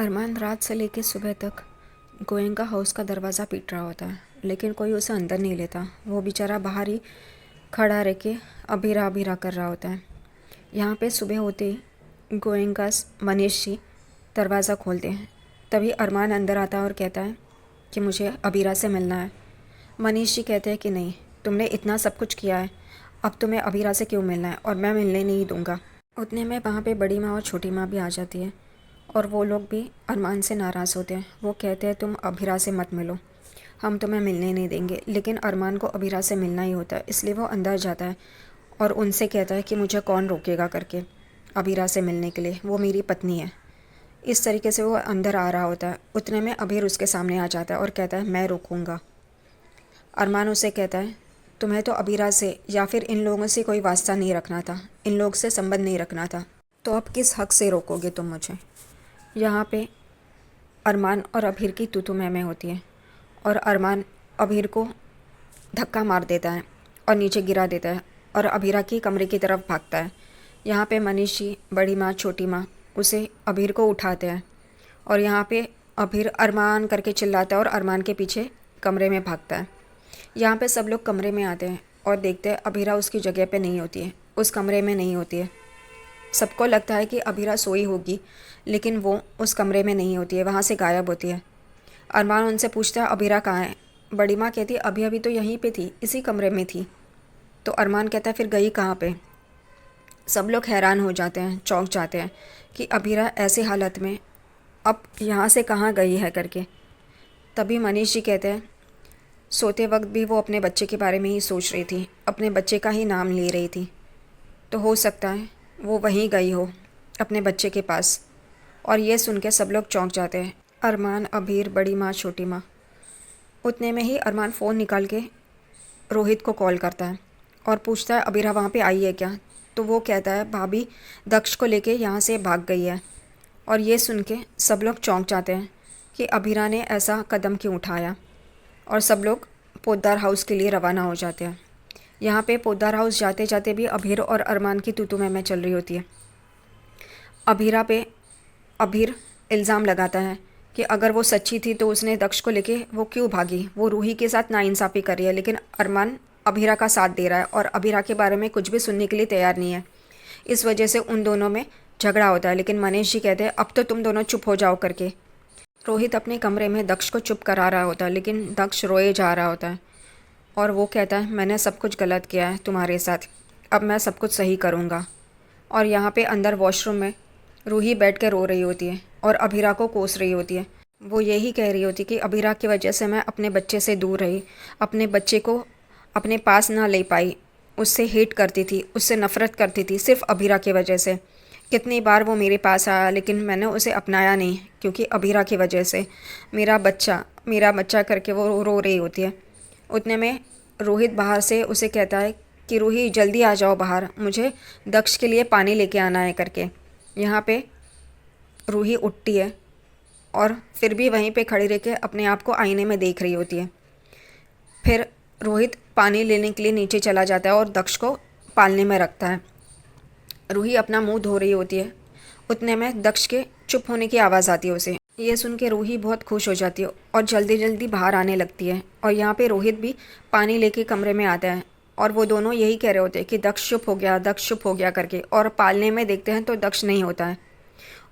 अरमान रात से लेकर सुबह तक गोयनका हाउस का दरवाज़ा पीट रहा होता है, लेकिन कोई उसे अंदर नहीं लेता। वो बेचारा बाहर ही खड़ा रह के अबीरा अबीरा कर रहा होता है। यहाँ पे सुबह होते ही गोयनका मनीष जी दरवाज़ा खोलते हैं। तभी अरमान अंदर आता है और कहता है कि मुझे अबीरा से मिलना है। मनीष जी कहते हैं कि नहीं, तुमने इतना सब कुछ किया है, अब तुम्हें अबीरा से क्यों मिलना है, और मैं मिलने नहीं दूंगा। उतने में वहाँ पे बड़ी माँ और छोटी माँ भी आ जाती है और वो लोग भी अरमान से नाराज़ होते हैं। वो कहते हैं तुम अबीरा से मत मिलो, हम तुम्हें मिलने नहीं देंगे। लेकिन अरमान को अबीरा से मिलना ही होता है, इसलिए वो अंदर जाता है और उनसे कहता है कि मुझे कौन रोकेगा करके अबीरा से मिलने के लिए, वो मेरी पत्नी है। इस तरीके से वो अंदर आ रहा होता है। उतने में अबीर उसके सामने आ जाता है और कहता है मैं रोकूंगा। अरमान उसे कहता है तुम्हें तो अबीरा से या फिर इन लोगों से कोई वास्ता नहीं रखना था, इन लोग से संबंध नहीं रखना था, तो अब किस हक से रोकोगे तुम मुझे। यहाँ पे अरमान और अबीर की तू मैं होती है और अरमान अबीर को धक्का मार देता है और नीचे गिरा देता है और अबीरा की कमरे की तरफ भागता है। यहाँ पे मनीष जी, बड़ी माँ, छोटी माँ उसे अबीर को उठाते हैं और यहाँ पे अबीर अरमान करके चिल्लाता है और अरमान के पीछे कमरे में भागता है। यहाँ पे सब लोग कमरे में आते हैं और देखते हैं अबीरा उसकी जगह पे नहीं होती है, उस कमरे में नहीं होती है। सबको लगता है कि अबीरा सोई होगी, लेकिन वो उस कमरे में नहीं होती है, वहाँ से गायब होती है। अरमान उनसे पूछता है अबीरा कहाँ है। बड़ी माँ कहती है अभी अभी तो यहीं पे थी, इसी कमरे में थी। तो अरमान कहता है फिर गई कहाँ पे। सब लोग हैरान हो जाते हैं, चौंक जाते हैं कि अबीरा ऐसे हालत में अब यहाँ से कहाँ गई है करके। तभी मनीष जी कहते हैं सोते वक्त भी वो अपने बच्चे के बारे में ही सोच रही थी, अपने बच्चे का ही नाम ले रही थी, तो हो सकता है वो वहीं गई हो अपने बच्चे के पास। और ये सुन के सब लोग चौंक जाते हैं, अरमान, अबीर, बड़ी माँ, छोटी माँ। उतने में ही अरमान फ़ोन निकाल के रोहित को कॉल करता है और पूछता है अबीरा वहाँ पे आई है क्या। तो वो कहता है भाभी दक्ष को लेके यहाँ से भाग गई है। और ये सुन के सब लोग चौंक जाते हैं कि अबीरा ने ऐसा कदम क्यों उठाया, और सब लोग पोद्दार हाउस के लिए रवाना हो जाते हैं। यहाँ पे पोद्दार हाउस जाते जाते भी अबीर और अरमान की तू मैं चल रही होती है। अबीरा पे अबीर इल्ज़ाम लगाता है कि अगर वो सच्ची थी तो उसने दक्ष को लेके वो क्यों भागी, वो रूही के साथ नाइंसाफ़ी कर रही है। लेकिन अरमान अबीरा का साथ दे रहा है और अबीरा के बारे में कुछ भी सुनने के लिए तैयार नहीं है। इस वजह से उन दोनों में झगड़ा होता है। लेकिन मनीष जी कहते हैं अब तो तुम दोनों चुप हो जाओ करके। रोहित अपने कमरे में दक्ष को चुप करा रहा होता है, लेकिन दक्ष रोए जा रहा होता है और वो कहता है मैंने सब कुछ गलत किया है तुम्हारे साथ, अब मैं सब कुछ सही करूँगा। और यहाँ पे अंदर वॉशरूम में रूही बैठ के रो रही होती है और अबीरा को कोस रही होती है। वो यही कह रही होती कि अबीरा की वजह से मैं अपने बच्चे से दूर रही, अपने बच्चे को अपने पास ना ले पाई, उससे हेट करती थी, उससे नफ़रत करती थी सिर्फ अबीरा की वजह से। कितनी बार वो मेरे पास आया लेकिन मैंने उसे अपनाया नहीं, क्योंकि अबीरा की वजह से मेरा बच्चा करके वो रो रही होती है। उतने में रोहित बाहर से उसे कहता है कि रूही जल्दी आ जाओ बाहर, मुझे दक्ष के लिए पानी लेके आना है करके। यहाँ पे रूही उठती है और फिर भी वहीं पे खड़ी रह के अपने आप को आईने में देख रही होती है। फिर रोहित पानी लेने के लिए नीचे चला जाता है और दक्ष को पालने में रखता है। रूही अपना मुंह धो रही होती है। उतने में दक्ष के चुप होने की आवाज़ आती है उसे। ये सुन के रूही बहुत खुश हो जाती है और जल्दी जल्दी बाहर आने लगती है। और यहाँ पे रोहित भी पानी लेके कमरे में आता है और वो दोनों यही कह रहे होते हैं कि दक्ष चुप हो गया, दक्ष चुप हो गया करके। और पालने में देखते हैं तो दक्ष नहीं होता है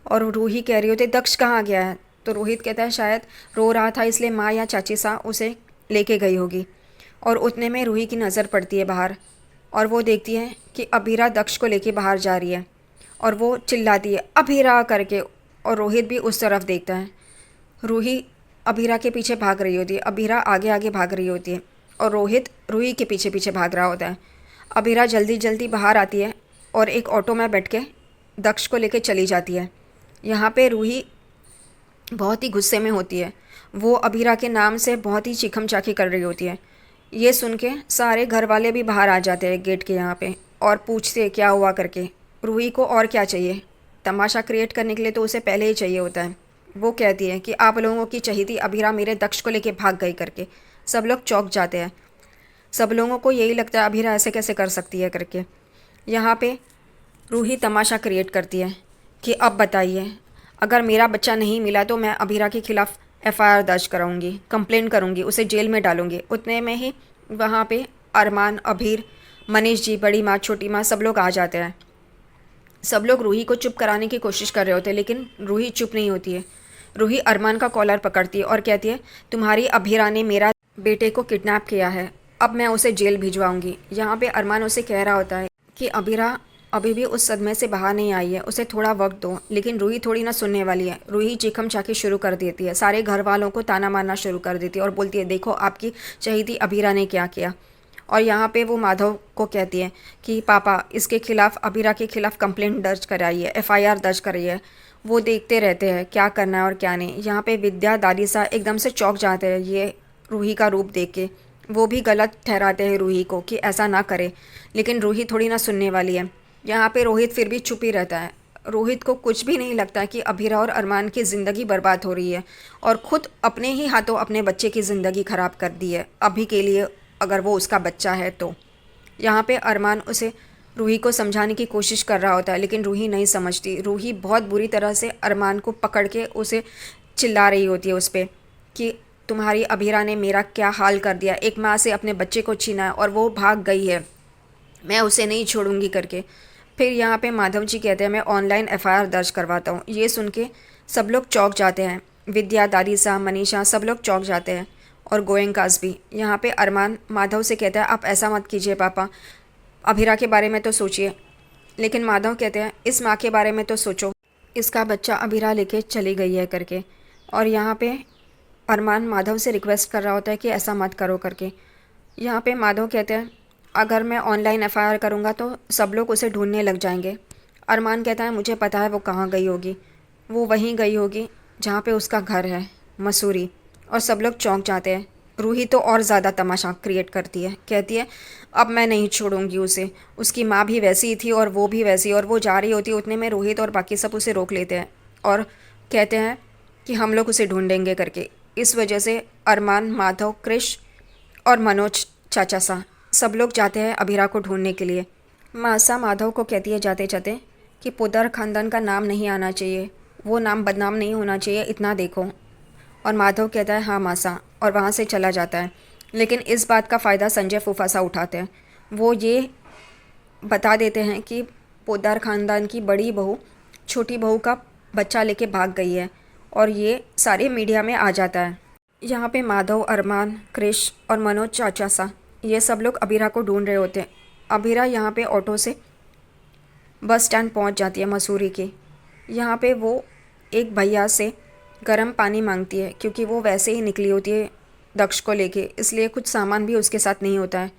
और रूही कह रही होती है दक्ष कहाँ गया है। तो रोहित कहता है शायद रो रहा था इसलिए माँ या चाची सा उसे लेके गई होगी। और उतने में रूही की नज़र पड़ती है बाहर और वो देखती है कि अबीरा दक्ष को लेके बाहर जा रही है और वो चिल्लाती है अबीरा करके। और रोहित भी उस तरफ देखता है। रूही अबीरा के पीछे भाग रही होती है, अबीरा आगे आगे भाग रही होती है और रोहित रूही के पीछे पीछे भाग रहा होता है। अबीरा जल्दी जल्दी बाहर आती है और एक ऑटो में बैठ के दक्ष को लेके चली जाती है। यहाँ पे रूही बहुत ही गुस्से में होती है, वो अबीरा के नाम से बहुत ही चीखम चाखी कर रही होती है। ये सुन के सारे घर वाले भी बाहर आ जाते हैं गेट के यहाँ पे और पूछते हैं क्या हुआ करके। रूही को और क्या चाहिए, तमाशा क्रिएट करने के लिए तो उसे पहले ही चाहिए होता है। वो कहती है कि आप लोगों की चहेती अबीरा मेरे दक्ष को लेके भाग गई करके। सब लोग चौंक जाते हैं, सब लोगों को यही लगता है अबीरा ऐसे कैसे कर सकती है करके। यहाँ पे रूही तमाशा क्रिएट करती है कि अब बताइए अगर मेरा बच्चा नहीं मिला तो मैं अभीरा के खिलाफ एफआईआर दर्ज कराऊंगी, कंप्लेंट करूंगी, उसे जेल में डालूंगी। उतने में ही वहाँ पे अरमान, अभीर, मनीष जी, बड़ी माँ, छोटी माँ, सब लोग आ जाते हैं। सब लोग रूही को चुप कराने की कोशिश कर रहे होते हैं, लेकिन रूही चुप नहीं होती है। रूही अरमान का कॉलर पकड़ती है और कहती है, तुम्हारी अभीरा ने मेरा बेटे को किडनैप किया है, अब मैं उसे जेल भिजवाऊंगी। यहाँ पे अरमान उसे कह रहा होता है कि अभीरा अभी भी उस सदमे से बाहर नहीं आई है, उसे थोड़ा वक्त दो। लेकिन रूही थोड़ी ना सुनने वाली है। रूही चीखम चाकी शुरू कर देती है, सारे घर वालों को ताना मारना शुरू कर देती है और बोलती है, देखो आपकी चहेती अभीरा ने क्या किया। और यहाँ पे वो माधव को कहती है कि पापा इसके खिलाफ, अभीरा के खिलाफ कंप्लेंट दर्ज कराइए, एफआईआर दर्ज कराइए। वो देखते रहते हैं क्या करना है और क्या नहीं। यहाँ पे विद्या, दादी सा एकदम से चौंक जाते हैं ये रूही का रूप देख के। वो भी गलत ठहराते हैं रूही को कि ऐसा ना करे, लेकिन रूही थोड़ी ना सुनने वाली है। यहाँ पे रोहित फिर भी चुप ही रहता है। रोहित को कुछ भी नहीं लगता कि अभीरा और अरमान की ज़िंदगी बर्बाद हो रही है और ख़ुद अपने ही हाथों अपने बच्चे की ज़िंदगी ख़राब कर दी है अभी के लिए, अगर वो उसका बच्चा है तो। यहाँ पे अरमान उसे, रूही को समझाने की कोशिश कर रहा होता है, लेकिन रूही नहीं समझती। रूही बहुत बुरी तरह से अरमान को पकड़ के उसे चिल्ला रही होती है उस पर कि तुम्हारी अभीरा ने मेरा क्या हाल कर दिया, एक माँ से अपने बच्चे को छीना है और वो भाग गई है, मैं उसे नहीं छोड़ूंगी करके। फिर यहाँ पे माधव जी कहते हैं, मैं ऑनलाइन एफआईआर दर्ज करवाता हूँ। ये सुन के सब लोग चौंक जाते हैं। विद्या, दादी साहब, मनीषा, सब लोग चौंक जाते हैं और गोयंकास भी। यहाँ पे अरमान माधव से कहता है, आप ऐसा मत कीजिए पापा, अभीरा के बारे में तो सोचिए। लेकिन माधव कहते हैं, इस माँ के बारे में तो सोचो, इसका बच्चा अभीरा लेके चली गई है करके। और यहाँ पे अरमान माधव से रिक्वेस्ट कर रहा होता है कि ऐसा मत करो करके। यहाँ पे माधव कहते हैं, अगर मैं ऑनलाइन एफआईआर करूँगा तो सब लोग उसे ढूंढने लग जाएंगे। अरमान कहता है, मुझे पता है वो कहाँ गई होगी, वो वहीं गई होगी जहाँ पे उसका घर है, मसूरी। और सब लोग चौंक जाते हैं। रूही तो और ज़्यादा तमाशा क्रिएट करती है, कहती है, अब मैं नहीं छोड़ूंगी उसे, उसकी माँ भी वैसी ही थी और वो भी वैसी। और वो जा रही होती है, उतने में रोहित और बाकी सब उसे रोक लेते हैं और कहते हैं कि हम लोग उसे ढूंढेंगे करके। इस वजह से अरमान, माधव, कृष और मनोज चाचा सा सब लोग जाते हैं अभीरा को ढूंढने के लिए। मासा माधव को कहती है जाते जाते कि पोद्दार ख़ानदान का नाम नहीं आना चाहिए, वो नाम बदनाम नहीं होना चाहिए, इतना देखो। और माधव कहता है, हाँ मासा, और वहाँ से चला जाता है। लेकिन इस बात का फ़ायदा संजय फूफासा उठाते हैं। वो ये बता देते हैं कि पोद्दार ख़ानदान की बड़ी बहू छोटी बहू का बच्चा लेके भाग गई है और ये सारे मीडिया में आ जाता है। यहाँ पे माधव, अरमान, कृष और मनोज चाचा सा ये सब लोग अभीरा को ढूंढ रहे होते हैं। अभीरा यहाँ पे ऑटो से बस स्टैंड पहुँच जाती है मसूरी के। यहाँ पे वो एक भैया से गर्म पानी मांगती है, क्योंकि वो वैसे ही निकली होती है दक्ष को लेके, इसलिए कुछ सामान भी उसके साथ नहीं होता है।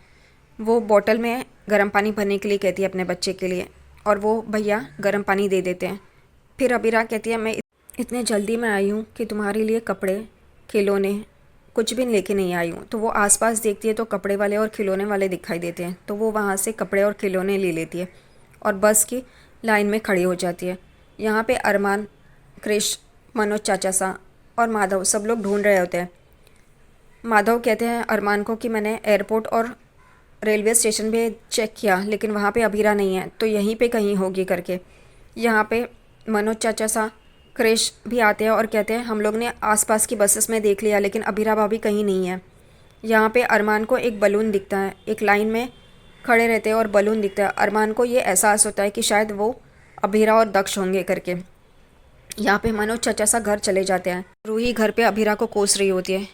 वो बोतल में गर्म पानी भरने के लिए कहती है अपने बच्चे के लिए, और वो भैया गर्म पानी दे देते हैं। फिर अभीरा कहती है, मैं इतने जल्दी में आई हूँ कि तुम्हारे लिए कपड़े, खिलौने कुछ भी लेके नहीं आई हूँ। तो वो आसपास देखती है तो कपड़े वाले और खिलौने वाले दिखाई देते हैं, तो वो वहाँ से कपड़े और खिलौने ले लेती है और बस की लाइन में खड़ी हो जाती है। यहाँ पे अरमान, कृष, मनोज चाचा सा और माधव सब लोग ढूंढ रहे होते हैं। माधव कहते हैं अरमान को कि मैंने एयरपोर्ट और रेलवे स्टेशन पे चेक किया, लेकिन वहाँ पे अभीरा नहीं है, तो यहीं पे कहीं होगी करके। यहाँ पे मनोज चाचा सा, कृष भी आते हैं और कहते हैं, हम लोग ने आसपास की बसेस में देख लिया, लेकिन अभीरा भाभी कहीं नहीं है। यहाँ पे अरमान को एक बलून दिखता है, एक लाइन में खड़े रहते हैं और बलून दिखता है। अरमान को ये एहसास होता है कि शायद वो अभीरा और दक्ष होंगे करके। यहाँ पे मनोज चाचा सा घर चले जाते हैं। रूही घर पे अभीरा को कोस रही होती है।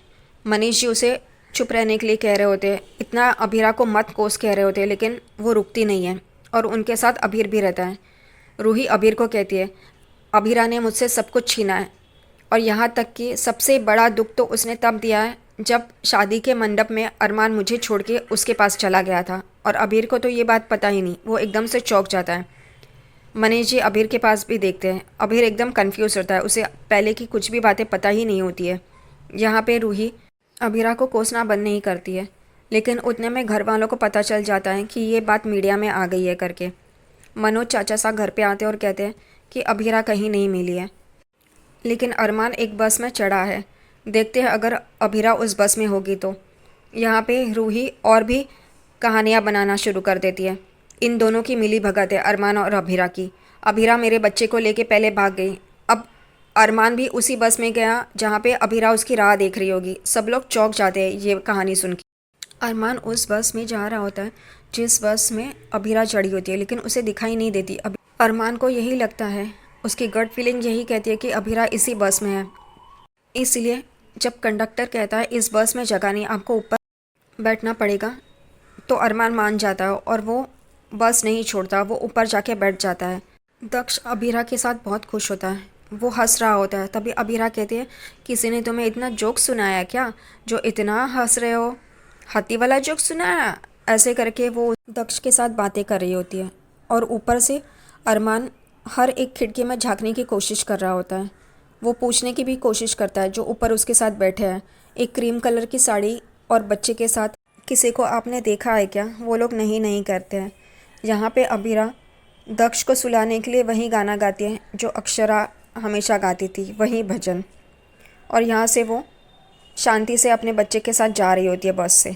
मनीष जी उसे चुप रहने के लिए कह रहे होते हैं, इतना अभीरा को मत कोस कह रहे होते हैं, लेकिन वो रुकती नहीं है और उनके साथ अभीर भी रहता है। रूही अभीर को कहती है, अभीरा ने मुझसे सब कुछ छीना है, और यहाँ तक कि सबसे बड़ा दुख तो उसने तब दिया है जब शादी के मंडप में अरमान मुझे छोड़ के उसके पास चला गया था। और अभीर को तो ये बात पता ही नहीं, वो एकदम से चौंक जाता है। मनीष जी अभीर के पास भी देखते हैं। अभीर एकदम कंफ्यूज होता है, उसे पहले की कुछ भी बातें पता ही नहीं होती है। यहाँ पे रूही अभीरा को कोसना बंद नहीं करती है, लेकिन उतने में घर वालों को पता चल जाता है कि ये बात मीडिया में आ गई है करके। मनोज चाचा सा घर पे आते हैं और कहते हैं कि अभीरा कहीं नहीं मिली है, लेकिन अरमान एक बस में चढ़ा है, देखते हैं अगर अभीरा उस बस में होगी तो। यहाँ पे रूही और भी कहानियाँ बनाना शुरू कर देती है। इन दोनों की मिली भगत है, अरमान और अभीरा की। अभीरा मेरे बच्चे को लेके पहले भाग गई, अब अरमान भी उसी बस में गया जहाँ पे अबीरा उसकी राह देख रही होगी। सब लोग चौंक जाते हैं ये कहानी सुन के। अरमान उस बस में जा रहा होता है जिस बस में अबीरा चढ़ी होती है, लेकिन उसे दिखाई नहीं देती। अरमान को यही लगता है, उसकी गट फीलिंग यही कहती है कि अबीरा इसी बस में है। इसलिए जब कंडक्टर कहता है इस बस में जगह नहीं, आपको ऊपर बैठना पड़ेगा, तो अरमान मान जाता है और वो बस नहीं छोड़ता, वो ऊपर जाके बैठ जाता है। दक्ष अबीरा के साथ बहुत खुश होता है, वो हंस रहा होता है। तभी अबीरा कहती है, किसी ने तुम्हें इतना जोक सुनाया क्या, जो इतना हंस रहे हो? हाथी वाला जोक सुनाया? ऐसे करके वो दक्ष के साथ बातें कर रही होती है। और ऊपर से अरमान हर एक खिड़की में झांकने की कोशिश कर रहा होता है। वो पूछने की भी कोशिश करता है जो ऊपर उसके साथ बैठे हैं, एक क्रीम कलर की साड़ी और बच्चे के साथ, किसी को आपने देखा है क्या? वो लोग नहीं करते हैं। यहाँ पे अबीरा दक्ष को सुलाने के लिए वही गाना गाती है जो अक्षरा हमेशा गाती थी, वही भजन। और यहाँ से वो शांति से अपने बच्चे के साथ जा रही होती है बस से।